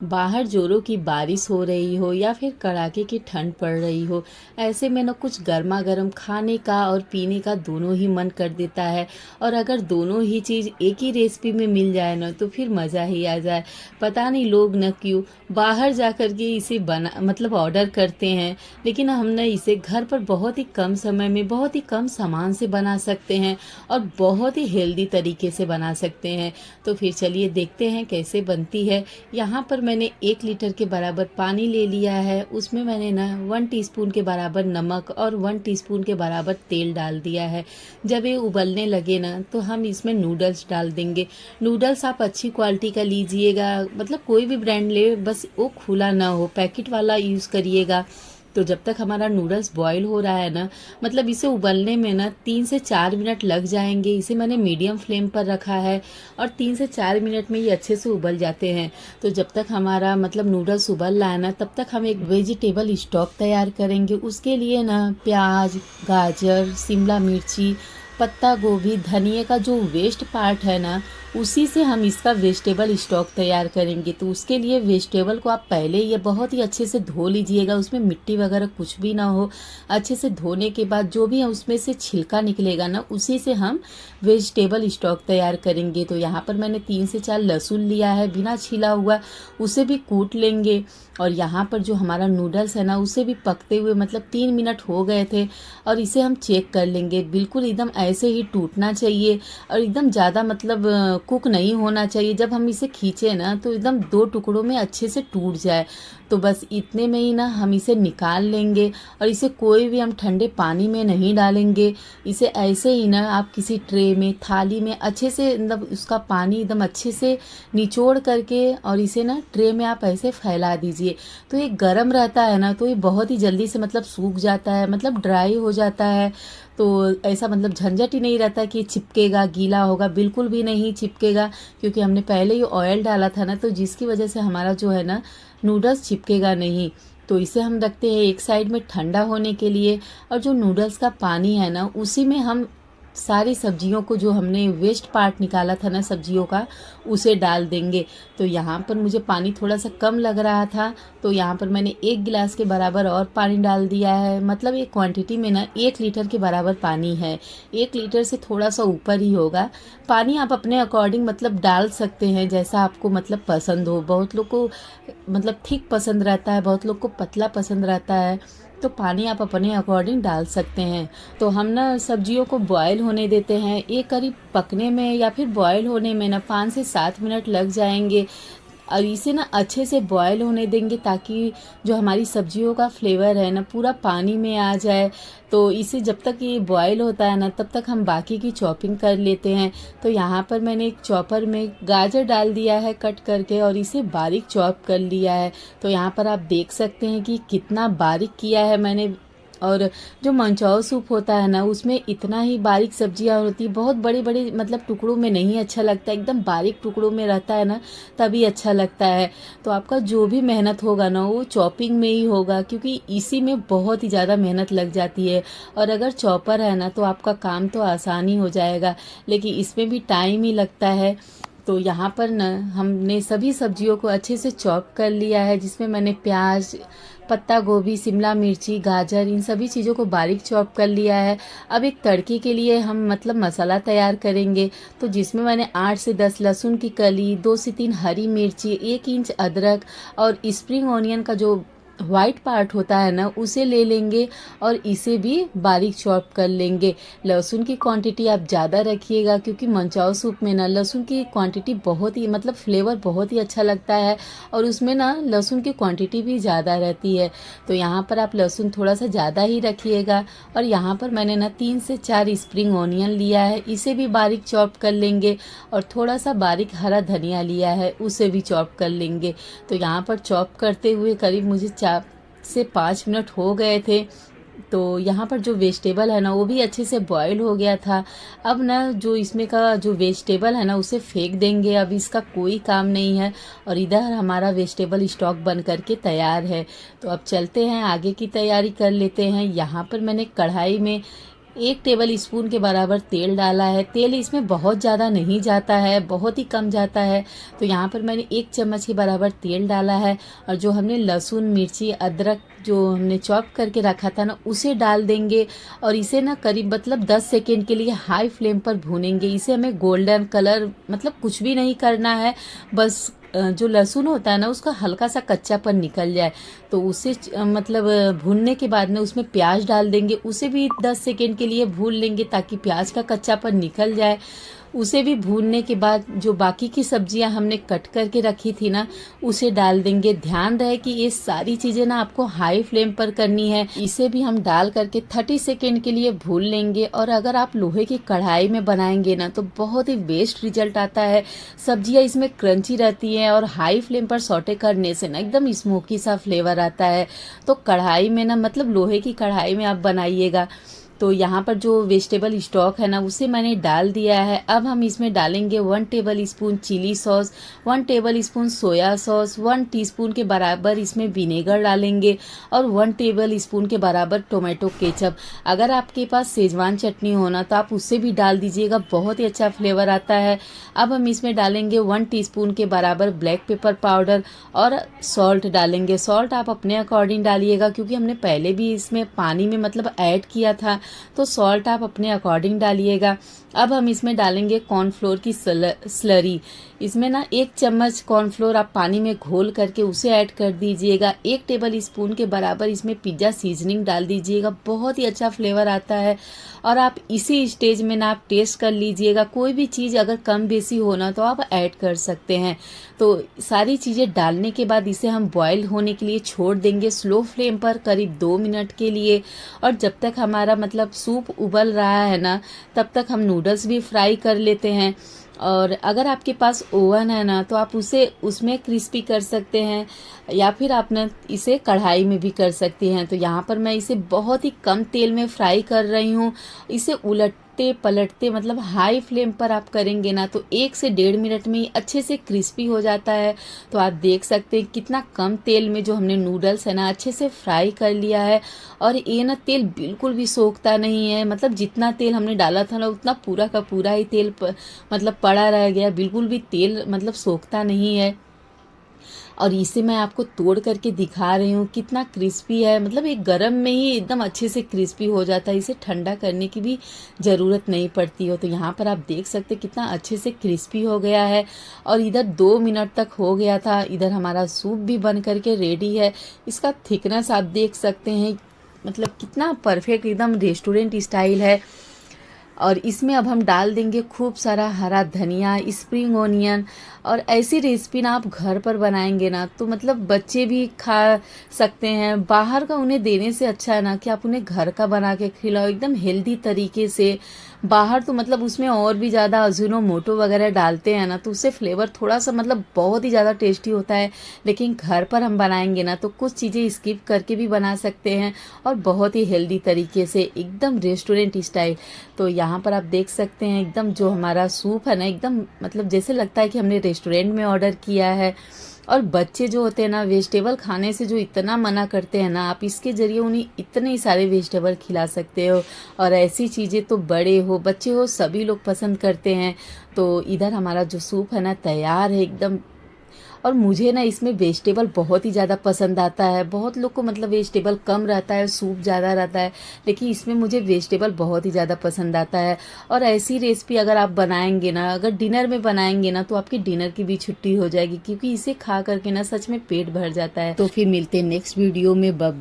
बाहर जोरों की बारिश हो रही हो या फिर कड़ाके की ठंड पड़ रही हो, ऐसे में ना कुछ गर्मा गर्म खाने का और पीने का दोनों ही मन कर देता है। और अगर दोनों ही चीज़ एक ही रेसिपी में मिल जाए ना तो फिर मज़ा ही आ जाए। पता नहीं लोग न क्यों बाहर जा कर के इसे बना मतलब ऑर्डर करते हैं, लेकिन हम ना इसे घर पर बहुत ही कम समय में बहुत ही कम सामान से बना सकते हैं और बहुत ही हेल्दी तरीके से बना सकते हैं। तो फिर चलिए देखते हैं कैसे बनती है। यहाँ पर मैंने 1 लीटर के बराबर पानी ले लिया है। उसमें मैंने ना 1 टीस्पून के बराबर नमक और 1 टीस्पून के बराबर तेल डाल दिया है। जब ये उबलने लगे ना तो हम इसमें नूडल्स डाल देंगे। नूडल्स आप अच्छी क्वालिटी का लीजिएगा, मतलब कोई भी ब्रांड ले, बस वो खुला ना हो, पैकेट वाला यूज़ करिएगा। तो जब तक हमारा नूडल्स बॉईल हो रहा है ना, मतलब इसे उबलने में ना 3 से 4 मिनट लग जाएंगे। इसे मैंने मीडियम फ्लेम पर रखा है और 3 से 4 मिनट में ये अच्छे से उबल जाते हैं। तो जब तक हमारा मतलब नूडल्स उबल रहा है ना, तब तक हम एक वेजिटेबल स्टॉक तैयार करेंगे। उसके लिए ना प्याज, गाजर, शिमला मिर्ची, पत्ता गोभी, धनिया का जो वेस्ट पार्ट है ना, उसी से हम इसका वेजिटेबल स्टॉक तैयार करेंगे। तो उसके लिए वेजिटेबल को आप पहले ये बहुत ही अच्छे से धो लीजिएगा, उसमें मिट्टी वगैरह कुछ भी ना हो। अच्छे से धोने के बाद जो भी उसमें से छिलका निकलेगा ना, उसी से हम वेजिटेबल स्टॉक तैयार करेंगे। तो यहाँ पर मैंने 3 से 4 लहसुन लिया है बिना छिला हुआ, उसे भी कूट लेंगे। और यहाँ पर जो हमारा नूडल्स है ना, उसे भी पकते हुए मतलब 3 मिनट हो गए थे और इसे हम चेक कर लेंगे। बिल्कुल एकदम ऐसे ही टूटना चाहिए और एकदम ज़्यादा मतलब कुक नहीं होना चाहिए। जब हम इसे खींचे ना तो एकदम 2 टुकड़ों में अच्छे से टूट जाए। तो बस इतने में ही ना हम इसे निकाल लेंगे और इसे कोई भी हम ठंडे पानी में नहीं डालेंगे। इसे ऐसे ही ना आप किसी ट्रे में, थाली में अच्छे से मतलब उसका पानी एकदम अच्छे से निचोड़ करके और इसे ना ट्रे में आप ऐसे फैला दीजिए। तो ये गर्म रहता है ना, तो ये बहुत ही जल्दी से मतलब सूख जाता है, मतलब ड्राई हो जाता है। तो ऐसा मतलब झंझट ही नहीं रहता कि चिपकेगा, गीला होगा, बिल्कुल भी नहीं चिपकेगा, क्योंकि हमने पहले ही ऑयल डाला था ना, तो जिसकी वजह से हमारा जो है ना नूडल्स चिपकेगा नहीं। तो इसे हम रखते हैं एक साइड में ठंडा होने के लिए। और जो नूडल्स का पानी है ना, उसी में हम सारी सब्जियों को, जो हमने वेस्ट पार्ट निकाला था ना सब्जियों का, उसे डाल देंगे। तो यहाँ पर मुझे पानी थोड़ा सा कम लग रहा था, तो यहाँ पर मैंने 1 गिलास के बराबर और पानी डाल दिया है। मतलब ये क्वांटिटी में ना 1 लीटर के बराबर पानी है। 1 लीटर से थोड़ा सा ऊपर ही होगा पानी। आप अपने अकॉर्डिंग मतलब डाल सकते हैं, जैसा आपको मतलब पसंद हो। बहुत लोग को मतलब थिक पसंद रहता है, बहुत लोग को पतला पसंद रहता है, तो पानी आप अपने अकॉर्डिंग डाल सकते हैं। तो हम ना सब्जियों को बॉयल होने देते हैं। ये करीब पकने में या फिर बॉयल होने में ना 5 से 7 मिनट लग जाएंगे। और इसे ना अच्छे से बॉयल होने देंगे ताकि जो हमारी सब्जियों का फ्लेवर है ना पूरा पानी में आ जाए। तो इसे जब तक ये बॉयल होता है ना, तब तक हम बाकी की चॉपिंग कर लेते हैं। तो यहाँ पर मैंने एक चॉपर में गाजर डाल दिया है कट करके और इसे बारीक चॉप कर लिया है। तो यहाँ पर आप देख सकते हैं कि कितना बारीक किया है मैंने। और जो मंचाओ सूप होता है ना, उसमें इतना ही बारीक सब्जियां होती है, बहुत बड़े बड़े मतलब टुकड़ों में नहीं अच्छा लगता, एकदम बारीक टुकड़ों में रहता है ना, तभी अच्छा लगता है। तो आपका जो भी मेहनत होगा ना, वो चॉपिंग में ही होगा, क्योंकि इसी में बहुत ही ज़्यादा मेहनत लग जाती है। और अगर चॉपर है ना तो आपका काम तो आसानी हो जाएगा, लेकिन इसमें भी टाइम ही लगता है। तो यहाँ पर न हमने सभी सब्जियों को अच्छे से चॉप कर लिया है, जिसमें मैंने प्याज, पत्ता गोभी, शिमला मिर्ची, गाजर, इन सभी चीज़ों को बारीक चॉप कर लिया है। अब एक तड़के के लिए हम मतलब मसाला तैयार करेंगे। तो जिसमें मैंने 8 से 10 लहसुन की कली, 2 से 3 हरी मिर्ची, 1 इंच अदरक और स्प्रिंग ऑनियन का जो वाइट पार्ट होता है ना, उसे ले लेंगे और इसे भी बारीक चॉप कर लेंगे। लहसुन की क्वांटिटी आप ज़्यादा रखिएगा, क्योंकि मंचाओ सूप में ना लहसुन की क्वांटिटी बहुत ही मतलब फ्लेवर बहुत ही अच्छा लगता है और उसमें ना लहसुन की क्वांटिटी भी ज़्यादा रहती है। तो यहाँ पर आप लहसुन थोड़ा सा ज़्यादा ही रखिएगा। और यहाँ पर मैंने ना 3 से 4 स्प्रिंग ऑनियन लिया है, इसे भी बारीक चॉप कर लेंगे। और थोड़ा सा बारीक हरा धनिया लिया है, उसे भी चॉप कर लेंगे। तो यहाँ पर चॉप करते हुए करीब मुझे 4 से 5 मिनट हो गए थे। तो यहाँ पर जो वेजिटेबल है ना, वो भी अच्छे से बॉईल हो गया था। अब ना जो इसमें का जो वेजिटेबल है ना, उसे फेंक देंगे, अब इसका कोई काम नहीं है। और इधर हमारा वेजिटेबल स्टॉक बन करके तैयार है। तो अब चलते हैं आगे की तैयारी कर लेते हैं। यहाँ पर मैंने कढ़ाई में 1 टेबल स्पून के बराबर तेल डाला है। तेल इसमें बहुत ज़्यादा नहीं जाता है, बहुत ही कम जाता है। तो यहाँ पर मैंने 1 चम्मच के बराबर तेल डाला है और जो हमने लहसुन, मिर्ची, अदरक जो हमने चॉप करके रखा था ना, उसे डाल देंगे और इसे ना करीब मतलब 10 सेकेंड के लिए हाई फ्लेम पर भूनेंगे। इसे हमें गोल्डन कलर मतलब कुछ भी नहीं करना है, बस जो लहसुन होता है ना उसका हल्का सा कच्चापन निकल जाए। तो उसे मतलब भूनने के बाद में उसमें प्याज डाल देंगे, उसे भी 10 सेकेंड के लिए भून लेंगे ताकि प्याज का कच्चापन निकल जाए। उसे भी भूनने के बाद जो बाकी की सब्जियां हमने कट करके रखी थी ना, उसे डाल देंगे। ध्यान रहे कि ये सारी चीज़ें ना आपको हाई फ्लेम पर करनी है। इसे भी हम डाल करके 30 सेकेंड के लिए भून लेंगे। और अगर आप लोहे की कढ़ाई में बनाएंगे ना तो बहुत ही बेस्ट रिजल्ट आता है। सब्जियां इसमें क्रंची रहती हैं और हाई फ्लेम पर सौटे करने से ना एकदम स्मोकी सा फ्लेवर आता है। तो कढ़ाई में ना मतलब लोहे की कढ़ाई में आप बनाइएगा। तो यहाँ पर जो वेजिटेबल स्टॉक है ना उसे मैंने डाल दिया है। अब हम इसमें डालेंगे 1 table spoon chilli sauce, 1 table spoon soya sauce, 1 teaspoon के बराबर इसमें विनेगर डालेंगे और 1 टेबल स्पून के बराबर टोमेटो केचप। अगर आपके पास शेजवान चटनी हो ना तो आप उससे भी डाल दीजिएगा, बहुत ही अच्छा फ्लेवर आता है। अब हम इसमें डालेंगे 1 टीस्पून के बराबर ब्लैक पेपर पाउडर और सॉल्ट डालेंगे। सॉल्ट आप अपने अकॉर्डिंग डालिएगा क्योंकि हमने पहले भी इसमें पानी में मतलब ऐड किया था, तो सॉल्ट आप अपने अकॉर्डिंग डालिएगा। अब हम इसमें डालेंगे कॉर्नफ्लोर की स्लरी। इसमें ना 1 चम्मच कॉर्नफ्लोर आप पानी में घोल करके उसे ऐड कर दीजिएगा। 1 टेबल स्पून के बराबर इसमें पिज्ज़ा सीजनिंग डाल दीजिएगा, बहुत ही अच्छा फ्लेवर आता है। और आप इसी स्टेज में ना आप टेस्ट कर लीजिएगा, कोई भी चीज़ अगर कम बेसी हो ना तो आप ऐड कर सकते हैं। तो सारी चीज़ें डालने के बाद इसे हम बॉयल होने के लिए छोड़ देंगे स्लो फ्लेम पर करीब 2 मिनट के लिए। और जब तक हमारा मतलब सूप उबल रहा है ना, तब तक हम नूडल्स भी फ्राई कर लेते हैं। और अगर आपके पास ओवन है ना तो आप उसे उसमें क्रिस्पी कर सकते हैं या फिर आप ना इसे कढ़ाई में भी कर सकते हैं। तो यहाँ पर मैं इसे बहुत ही कम तेल में फ्राई कर रही हूँ। इसे उलटते पलटते मतलब हाई फ्लेम पर आप करेंगे ना तो 1 से 1.5 मिनट में ही अच्छे से क्रिस्पी हो जाता है। तो आप देख सकते हैं कितना कम तेल में जो हमने नूडल्स है ना अच्छे से फ्राई कर लिया है। और ये ना तेल बिल्कुल भी सोखता नहीं है, मतलब जितना तेल हमने डाला था ना उतना पूरा का पूरा ही तेल मतलब पड़ा रह गया, बिल्कुल भी तेल मतलब सोखता नहीं है। और इसे मैं आपको तोड़ करके दिखा रही हूँ कितना क्रिस्पी है, मतलब एक गरम में ही एकदम अच्छे से क्रिस्पी हो जाता है, इसे ठंडा करने की भी ज़रूरत नहीं पड़ती हो। तो यहाँ पर आप देख सकते कितना अच्छे से क्रिस्पी हो गया है। और इधर 2 मिनट तक हो गया था, इधर हमारा सूप भी बन करके रेडी है। इसका थिकनेस आप देख सकते हैं, मतलब कितना परफेक्ट एकदम रेस्टोरेंट स्टाइल है। और इसमें अब हम डाल देंगे खूब सारा हरा धनिया, स्प्रिंग ओनियन। और ऐसी रेसिपी ना आप घर पर बनाएंगे ना तो मतलब बच्चे भी खा सकते हैं। बाहर का उन्हें देने से अच्छा है ना कि आप उन्हें घर का बना के खिलाओ एकदम हेल्दी तरीके से। बाहर तो मतलब उसमें और भी ज़्यादा अजीनोमोटो वगैरह डालते हैं ना तो उससे फ्लेवर थोड़ा सा मतलब बहुत ही ज़्यादा टेस्टी होता है। लेकिन घर पर हम बनाएंगे ना तो कुछ चीज़ें स्किप करके भी बना सकते हैं और बहुत ही हेल्दी तरीके से एकदम रेस्टोरेंट स्टाइल। तो यहाँ पर आप देख सकते हैं एकदम जो हमारा सूप है ना एकदम मतलब जैसे लगता है कि हमने रेस्टोरेंट में ऑर्डर किया है। और बच्चे जो होते हैं ना वेजिटेबल खाने से जो इतना मना करते हैं ना, आप इसके ज़रिए उन्हें इतने सारे वेजिटेबल खिला सकते हो। और ऐसी चीज़ें तो बड़े हो बच्चे हो सभी लोग पसंद करते हैं। तो इधर हमारा जो सूप है ना तैयार है एकदम। और मुझे ना इसमें वेजिटेबल बहुत ही ज़्यादा पसंद आता है। बहुत लोग को मतलब वेजिटेबल कम रहता है, सूप ज़्यादा रहता है, लेकिन इसमें मुझे वेजिटेबल बहुत ही ज़्यादा पसंद आता है। और ऐसी रेसिपी अगर आप बनाएंगे ना, अगर डिनर में बनाएंगे ना तो आपकी डिनर की भी छुट्टी हो जाएगी, क्योंकि इसे खा करके ना सच में पेट भर जाता है। तो फिर मिलते हैं नेक्स्ट वीडियो में।